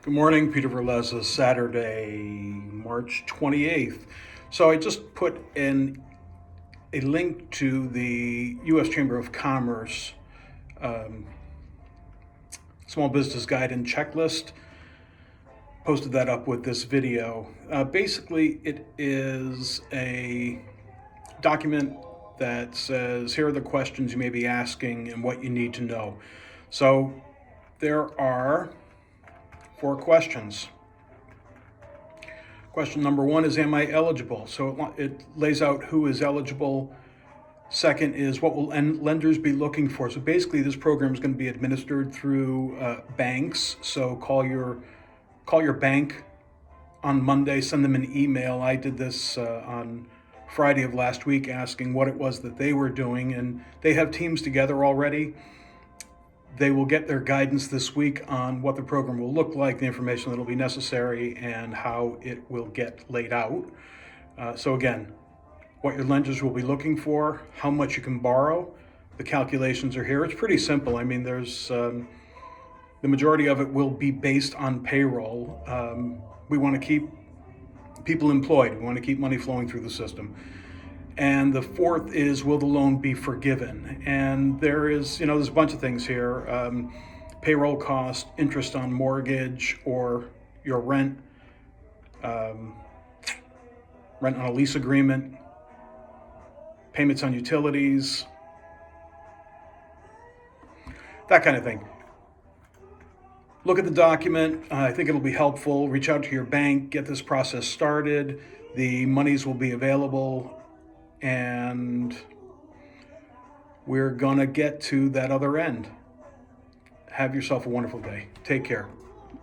Good morning, Peter Verleza, Saturday, March 28th. So I just put in a link to the U.S. Chamber of Commerce Small Business Guide and Checklist. Posted that up with this video. Basically, it is a document that says, here are the questions you may be asking and what you need to know. So there are 4 questions. Question number 1 is, am I eligible? So it lays out who is eligible. Second is, what will lenders be looking for? So basically, this program is going to be administered through banks. So call your bank on Monday, send them an email. I did this on Friday of last week, asking what it was that they were doing, and they have teams together already. They will get their guidance this week on what the program will look like, the information that will be necessary, and how it will get laid out. So again, what your lenders will be looking for, how much you can borrow. The calculations are here. It's pretty simple. I mean, there's the majority of it will be based on payroll. We want to keep people employed. We want to keep money flowing through the system. And the fourth is, will the loan be forgiven? And there's a bunch of things here. Payroll cost, interest on mortgage or your rent, rent on a lease agreement, payments on utilities, that kind of thing. Look at the document. I think it'll be helpful. Reach out to your bank, get this process started. The monies will be available, and we're gonna get to that other end. Have yourself a wonderful day. Take care.